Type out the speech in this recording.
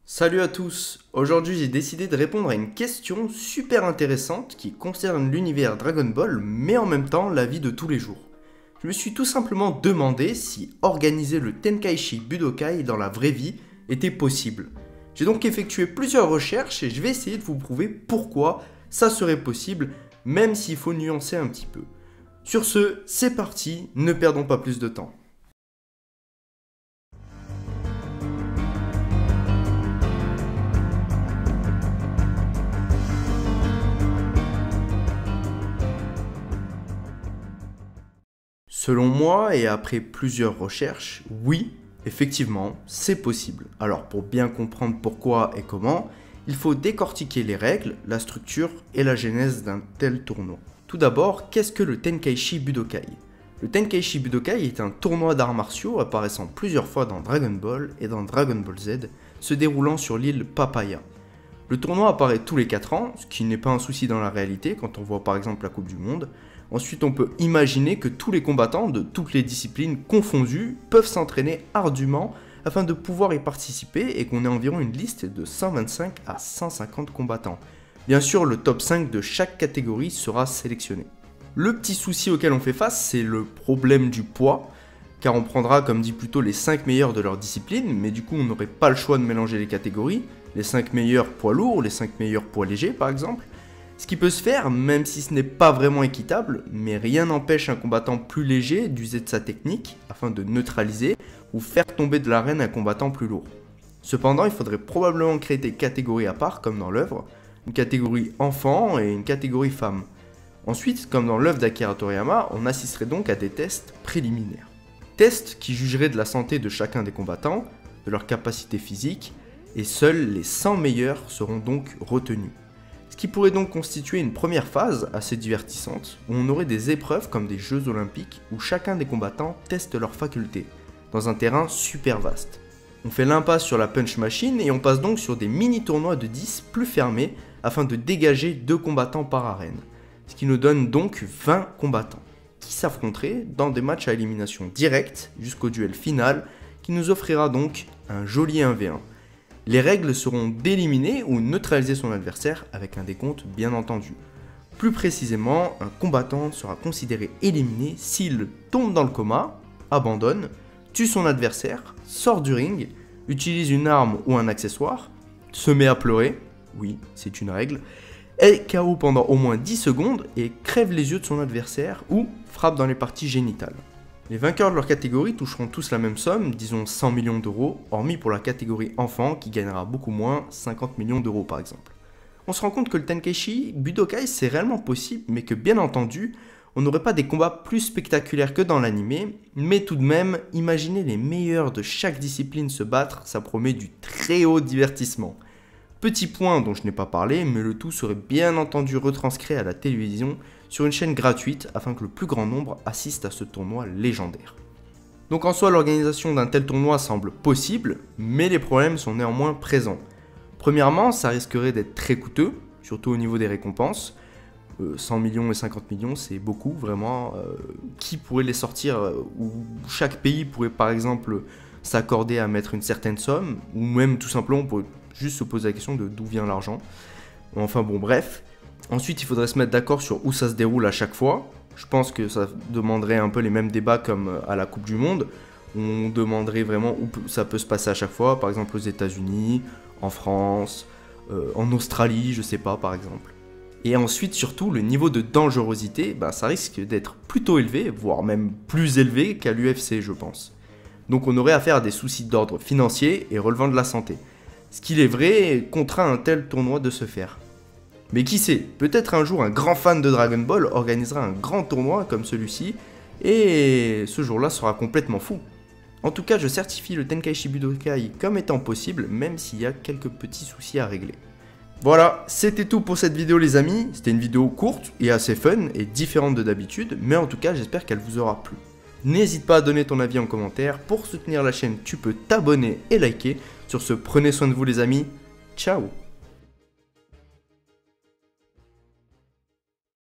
Salut à tous, aujourd'hui j'ai décidé de répondre à une question super intéressante qui concerne l'univers Dragon Ball mais en même temps la vie de tous les jours. Je me suis tout simplement demandé si organiser le Tenkaichi Budokai dans la vraie vie était possible. J'ai donc effectué plusieurs recherches et je vais essayer de vous prouver pourquoi ça serait possible même s'il faut nuancer un petit peu. Sur ce, c'est parti, ne perdons pas plus de temps. Selon moi, et après plusieurs recherches, oui, effectivement, c'est possible. Alors pour bien comprendre pourquoi et comment, il faut décortiquer les règles, la structure et la genèse d'un tel tournoi. Tout d'abord, qu'est-ce que le Tenkaichi Budokai? Le Tenkaichi Budokai est un tournoi d'arts martiaux apparaissant plusieurs fois dans Dragon Ball et dans Dragon Ball Z, se déroulant sur l'île Papaya. Le tournoi apparaît tous les 4 ans, ce qui n'est pas un souci dans la réalité quand on voit par exemple la Coupe du Monde. Ensuite, on peut imaginer que tous les combattants de toutes les disciplines confondues peuvent s'entraîner ardument afin de pouvoir y participer et qu'on ait environ une liste de 125 à 150 combattants. Bien sûr, le top 5 de chaque catégorie sera sélectionné. Le petit souci auquel on fait face, c'est le problème du poids, car on prendra comme dit plus tôt les 5 meilleurs de leur discipline, mais du coup on n'aurait pas le choix de mélanger les catégories, les 5 meilleurs poids lourds, les 5 meilleurs poids légers par exemple. Ce qui peut se faire, même si ce n'est pas vraiment équitable, mais rien n'empêche un combattant plus léger d'user de sa technique afin de neutraliser ou faire tomber de l'arène un combattant plus lourd. Cependant, il faudrait probablement créer des catégories à part, comme dans l'œuvre, une catégorie enfant et une catégorie femme. Ensuite, comme dans l'œuvre d'Akira Toriyama, on assisterait donc à des tests préliminaires. Tests qui jugeraient de la santé de chacun des combattants, de leur capacité physique, et seuls les 100 meilleurs seront donc retenus. Ce qui pourrait donc constituer une première phase assez divertissante, où on aurait des épreuves comme des Jeux Olympiques où chacun des combattants teste leurs facultés, dans un terrain super vaste. On fait l'impasse sur la punch machine et on passe donc sur des mini-tournois de 10 plus fermés afin de dégager 2 combattants par arène, ce qui nous donne donc 20 combattants, qui s'affronteraient dans des matchs à élimination directe jusqu'au duel final, qui nous offrira donc un joli 1v1. Les règles seront d'éliminer ou neutraliser son adversaire avec un décompte bien entendu. Plus précisément, un combattant sera considéré éliminé s'il tombe dans le coma, abandonne, tue son adversaire, sort du ring, utilise une arme ou un accessoire, se met à pleurer, oui, c'est une règle, est KO pendant au moins 10 secondes et crève les yeux de son adversaire ou frappe dans les parties génitales. Les vainqueurs de leur catégorie toucheront tous la même somme, disons 100 millions d'euros, hormis pour la catégorie enfant qui gagnera beaucoup moins, 50 millions d'euros par exemple. On se rend compte que le Tenkaichi Budokai c'est réellement possible, mais que bien entendu, on n'aurait pas des combats plus spectaculaires que dans l'animé, mais tout de même, imaginer les meilleurs de chaque discipline se battre, ça promet du très haut divertissement. Petit point dont je n'ai pas parlé, mais le tout serait bien entendu retranscrit à la télévision sur une chaîne gratuite afin que le plus grand nombre assiste à ce tournoi légendaire. Donc en soi, l'organisation d'un tel tournoi semble possible, mais les problèmes sont néanmoins présents. Premièrement, ça risquerait d'être très coûteux, surtout au niveau des récompenses. 100 millions et 50 millions, c'est beaucoup, vraiment. Qui pourrait les sortir ou chaque pays pourrait par exemple s'accorder à mettre une certaine somme, ou même tout simplement on pourrait juste se poser la question de d'où vient l'argent. Enfin bon, bref. Ensuite, il faudrait se mettre d'accord sur où ça se déroule à chaque fois. Je pense que ça demanderait un peu les mêmes débats comme à la Coupe du Monde. On demanderait vraiment où ça peut se passer à chaque fois, par exemple aux États-Unis, en France, en Australie, je sais pas, par exemple. Et ensuite, surtout, le niveau de dangerosité, ça risque d'être plutôt élevé, voire même plus élevé qu'à l'UFC, je pense. Donc on aurait affaire à des soucis d'ordre financier et relevant de la santé. Ce qu'il est vrai contraint un tel tournoi de se faire. Mais qui sait, peut-être un jour un grand fan de Dragon Ball organisera un grand tournoi comme celui-ci, et ce jour-là sera complètement fou. En tout cas, je certifie le Tenkaichi Budokai comme étant possible, même s'il y a quelques petits soucis à régler. Voilà, c'était tout pour cette vidéo les amis, c'était une vidéo courte et assez fun et différente de d'habitude, mais en tout cas j'espère qu'elle vous aura plu. N'hésite pas à donner ton avis en commentaire, pour soutenir la chaîne tu peux t'abonner et liker. Sur ce, prenez soin de vous les amis, ciao.